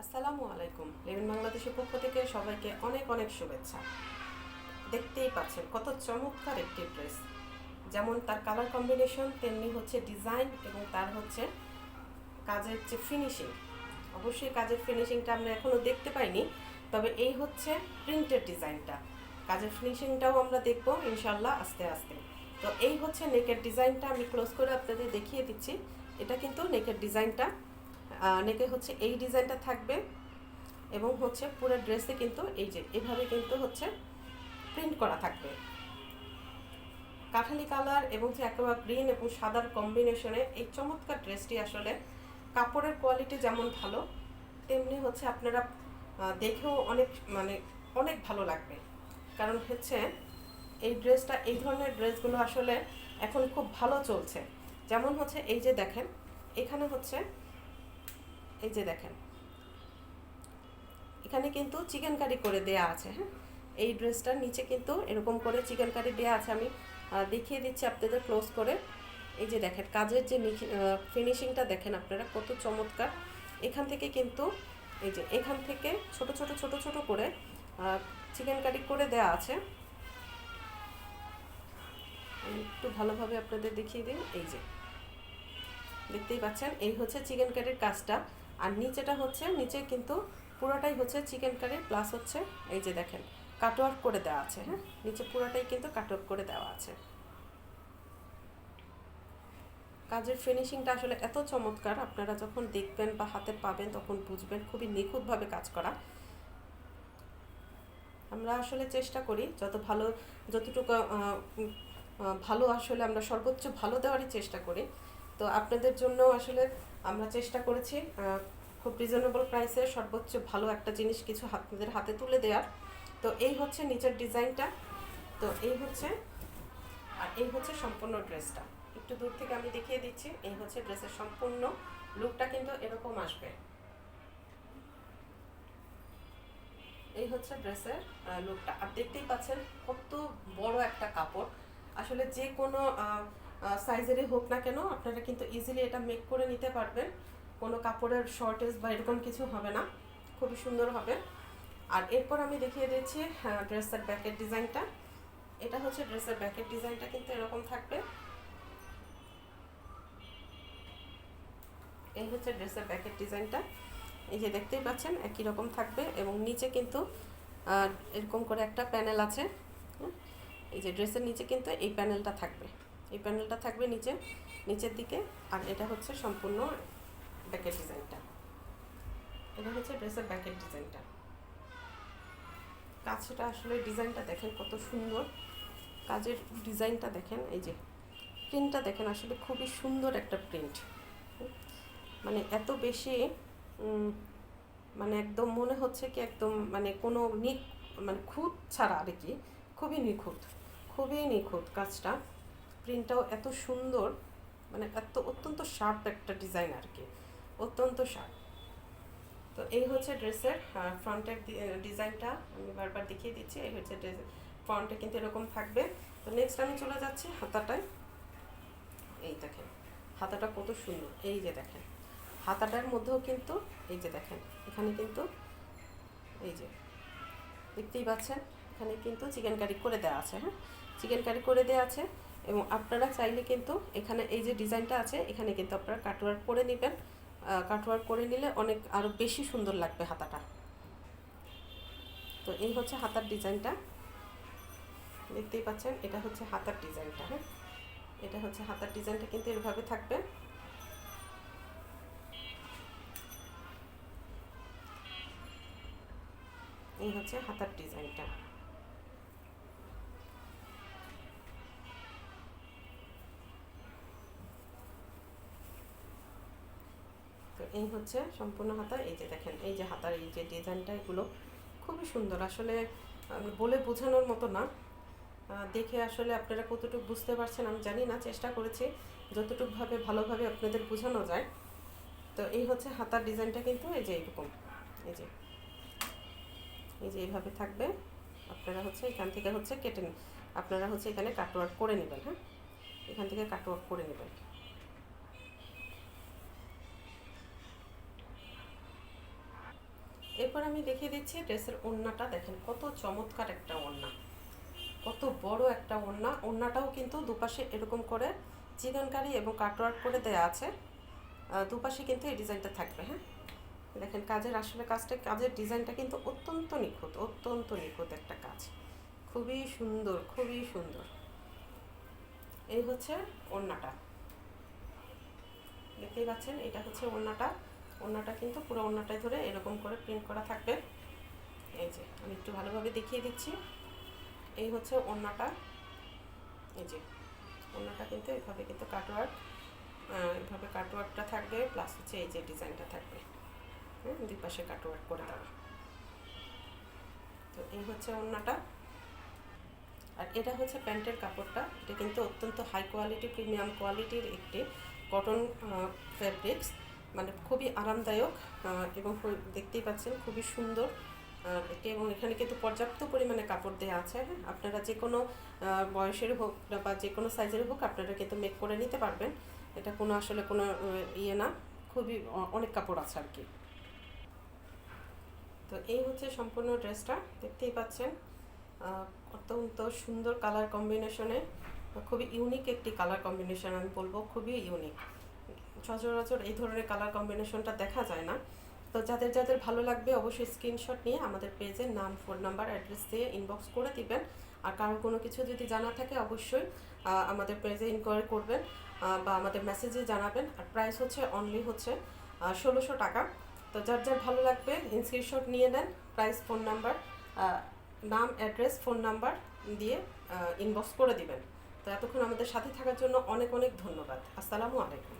আসসালামু আলাইকুম। লেভেন বাংলাদেশের পক্ষ থেকে সবাইকে অনেক অনেক শুভেচ্ছা। দেখতেই পাচ্ছেন কত চমৎকার একটি ড্রেস, যেমন তার কালার কম্বিনেশন তেমনি হচ্ছে ডিজাইন এবং তার হচ্ছে কাজের যে ফিনিশিং। অবশ্যই কাজের ফিনিশিংটা আমরা এখনও দেখতে পাইনি, তবে এই হচ্ছে প্রিন্টের ডিজাইনটা। কাজের ফিনিশিংটাও আমরা দেখব ইনশাল্লাহ আস্তে আস্তে। তো এই হচ্ছে নেকের ডিজাইনটা, আমি ক্লোজ করে আপনাদের দেখিয়ে দিচ্ছি। এটা কিন্তু নেকের ডিজাইনটা, নেকে হচ্ছে এই ডিজাইনটা থাকবে এবং হচ্ছে পুরো ড্রেসে কিন্তু এই যে এভাবে কিন্তু হচ্ছে প্রিন্ট করা থাকবে। কাঠালি কালার এবং যে একেবারে গ্রিন এবং সাদার কম্বিনেশনে এই চমৎকার ড্রেসটি আসলে কাপড়ের কোয়ালিটি যেমন ভালো, তেমনি হচ্ছে আপনারা দেখেও অনেক অনেক ভালো লাগবে। কারণ হচ্ছে এই ড্রেসটা, এই ধরনের ড্রেসগুলো আসলে এখন খুব ভালো চলছে। যেমন হচ্ছে এই যে দেখেন, এখানে হচ্ছে এই যে দেখেন, এখানে কিন্তু চিকেন কারি করে দেয়া আছে। হ্যাঁ, এই ড্রেসটার নিচে কিন্তু এরকম করে চিকেন কারি দেওয়া আছে। আমি দেখিয়ে দিচ্ছি আপনাদের ক্লোজ করে। এই যে দেখেন কাজের যে ফিনিশিংটা দেখেন আপনারা কত চমৎকার। এখান থেকে কিন্তু এই যে এখান থেকে ছোট ছোট ছোট ছোট করে চিকেন কারি করে দেয়া আছে। একটু ভালোভাবে আপনাদের দেখিয়ে দিন। এই যে দেখতেই পাচ্ছেন, এই হচ্ছে চিকেন কারির কাজটা। আর নিচেটা হচ্ছে, নিচে কিন্তু পুরোটাই হচ্ছে চিকেন কারি প্লাস হচ্ছে এই যে দেখেন কাটওয়ার্ক করে দেওয়া আছে। হ্যাঁ, নিচে পুরোটাই কিন্তু কাটওয়ার্ক করে দেওয়া আছে। কাজের ফিনিশিংটা আসলে এত চমৎকার, আপনারা যখন দেখবেন বা হাতে পাবেন তখন বুঝবেন খুবই নিখুঁতভাবে কাজ করা। আমরা আসলে চেষ্টা করি যতটুকু ভালো, আসলে আমরা সর্বোচ্চ ভালো দেওয়ারই চেষ্টা করি। তো আপনাদের জন্য আসলে আমরা চেষ্টা করেছি খুব রিজনেবল প্রাইসে সর্বোচ্চ ভালো একটা জিনিস কিছু আপনাদের হাতে তুলে দেওয়ার। তো এই হচ্ছে নিচের ডিজাইনটা। তো এই হচ্ছে, আর এই হচ্ছে সম্পূর্ণ ড্রেসটা। একটু দূর থেকে আমি দেখিয়ে দিচ্ছি। এই হচ্ছে ড্রেসের সম্পূর্ণ লুকটা কিন্তু এরকম আসবে। এই হচ্ছে ড্রেসের লুকটা। আর দেখতেই পাচ্ছেন কত বড় একটা কাপড়। আসলে যে কোনো সাইজেরই হোক না কেন আপনারা কিন্তু ইজিলি এটা মেক করে নিতে পারবেন। কোনো কাপড়ের শর্টেজ বা এরকম কিছু হবে না, খুবই সুন্দর হবে। আর এরপর আমি দেখিয়ে দিচ্ছি ড্রেসের ব্যাকের ডিজাইনটা। এটা হচ্ছে ড্রেসের ব্যাকের ডিজাইনটা কিন্তু এরকম থাকবে। এই হচ্ছে ড্রেসের ব্যাকের ডিজাইনটা। এই যে দেখতেই পাচ্ছেন একই রকম থাকবে এবং নিচে কিন্তু এরকম করে একটা প্যানেল আছে। এই যে ড্রেসের নিচে কিন্তু এই প্যানেলটা থাকবে, এই প্যানেলটা থাকবে নিচের দিকে। আর এটা হচ্ছে সম্পূর্ণ ব্যাকের ডিজাইনটা। এটা হচ্ছে ড্রেসের ব্যাকের ডিজাইনটা। কাজটা আসলে ডিজাইনটা দেখেন কত সুন্দর, কাজের ডিজাইনটা দেখেন। এই যে প্রিন্টটা দেখেন, আসলে খুবই সুন্দর একটা প্রিন্ট। মানে এত বেশি একদম মনে হচ্ছে কি একদম কোনো খুঁত ছাড়া আর কি, খুবই নিখুঁত, খুবই নিখুঁত কাজটা। প্রিন্টটাও এত সুন্দর, অত্যন্ত শার্প একটা ডিজাইন আর কি, অত্যন্ত শার্প। তো এই হচ্ছে ড্রেসের ফ্রন্টের ডিজাইনটা, আমি বারবার দেখিয়ে দিচ্ছি। এই হচ্ছে ড্রেস ফ্রন্টে কিন্তু এরকম থাকবে। তো নেক্সট আমি চলে যাচ্ছি হাতাটায়। এই দেখেন হাতাটা কত সুন্দর। এই যে দেখেন হাতাটার মধ্যেও কিন্তু এই যে দেখেন এখানে কিন্তু এই যে দেখতেই পাচ্ছেন এখানে কিন্তু চিকেন কারি করে দেওয়া আছে। হ্যাঁ, চিকেন কারি করে দেওয়া আছে এবং আপনারা চাইলে কিন্তু এখানে এই যে ডিজাইনটা আছে এখানে কিন্তু আপনারা কাটওয়ার্ক করে নেবেন। কাটওয়ার্ক করে নিলে অনেক আরও বেশি সুন্দর লাগবে হাতাটা। তো এই হচ্ছে হাতার ডিজাইনটা, দেখতেই পাচ্ছেন এটা হচ্ছে হাতার ডিজাইনটা। হ্যাঁ, এটা হচ্ছে হাতার ডিজাইনটা কিন্তু এভাবে থাকবে। এই হচ্ছে হাতার ডিজাইনটা। তো এই হচ্ছে সম্পূর্ণ হাতা। এই যে দেখেন এই যে হাতার এই যে ডিজাইনটা, এগুলো খুবই সুন্দর। আসলে বলে বোঝানোর মতো না, দেখে আসলে আপনারা কতটুকু বুঝতে পারছেন আমি জানি না, চেষ্টা করেছি যতটুকুভাবে ভালোভাবে আপনাদের বোঝানো যায়। তো এই হচ্ছে হাতার ডিজাইনটা কিন্তু এই যে এরকম, এই যে এইভাবে থাকবে। আপনারা হচ্ছে এখান থেকে হচ্ছে আপনারা হচ্ছে এখানে কাটওয়ার্ক করে নেবেন। হ্যাঁ, এখান থেকে কাটওয়ার্ক করে নেবেন। এরপর আমি দেখিয়ে দিচ্ছি ড্রেসের ওড়নাটা। দেখেন কত চমৎকার একটা ওড়না, কত বড় একটা ওড়না। ওড়নাটাও কিন্তু দুপাশে এরকম করে চিকনকারি এবং কাটওয়ার্ক করে দেয়া আছে। দুপাশে কিন্তু এই ডিজাইনটা থাকবে। হ্যাঁ, দেখেন কাজের আসলে কাজের ডিজাইনটা কিন্তু অত্যন্ত নিখুঁত, অত্যন্ত নিখুঁত একটা কাজ, খুবই সুন্দর, খুবই সুন্দর। এই হচ্ছে ওড়নাটা, দেখতেই পাচ্ছেন, এটা হচ্ছে ওড়নাটা। ওড়নাটা কিন্তু পুরো ওড়নাটাই ধরে এরকম করে প্রিন্ট করা থাকবে। এই যে আমি একটু ভালোভাবে দেখিয়ে দিচ্ছি। এই হচ্ছে ওড়নাটা। এই যে ওড়নাটা কিন্তু এভাবে কিন্তু কাটওয়ার্ক, এভাবে কাটওয়ার্কটা থাকবে, প্লাস হচ্ছে এই যে ডিজাইনটা থাকবে। দুই পাশে কাটওয়ার্ক করে দেওয়া। তো এই হচ্ছে ওড়নাটা। আর এটা হচ্ছে প্যান্টের কাপড়টা। এটা কিন্তু অত্যন্ত হাই কোয়ালিটি, প্রিমিয়াম কোয়ালিটির একটি কটন ফ্যাব্রিক্স, মানে খুবই আরামদায়ক এবং দেখতেই পাচ্ছেন খুবই সুন্দর এটি। এবং এখানে কিন্তু পর্যাপ্ত পরিমাণে কাপড় দেওয়া আছে। হ্যাঁ, আপনারা যে কোনো বয়সের হোক বা যে কোনো সাইজের হোক আপনারা কিন্তু মেক করে নিতে পারবেন। এটা কোনো আসলে কোনো ইয়ে না, খুবই অনেক কাপড় আছে আর কি। তো এই হচ্ছে সম্পূর্ণ ড্রেসটা, দেখতেই পাচ্ছেন অত্যন্ত সুন্দর কালার কম্বিনেশনে, খুবই ইউনিক একটি কালার কম্বিনেশন আমি বলবো, খুবই ইউনিক। সচরাচর এই ধরনের কালার কম্বিনেশনটা দেখা যায় না। তো যাদের যাদের ভালো লাগবে অবশ্যই স্ক্রিনশট নিয়ে আমাদের পেজের নাম, ফোন নাম্বার, অ্যাড্রেস দিয়ে ইনবক্স করে দিবেন। আর কারো কোনো কিছু যদি জানা থাকে অবশ্যই আমাদের পেজে ইনকোয়ারি করবেন বা আমাদের মেসেজে জানাবেন। আর প্রাইস হচ্ছে অনলি হচ্ছে 1600 টাকা। তো যার যার ভালো লাগবে স্ক্রিনশট নিয়ে নেন, প্রাইস, ফোন নাম্বার, নাম, অ্যাড্রেস, ফোন নাম্বার দিয়ে ইনবক্স করে দিবেন। তো এতক্ষণ আমাদের সাথে থাকার জন্য অনেক অনেক ধন্যবাদ। আসসালামু আলাইকুম।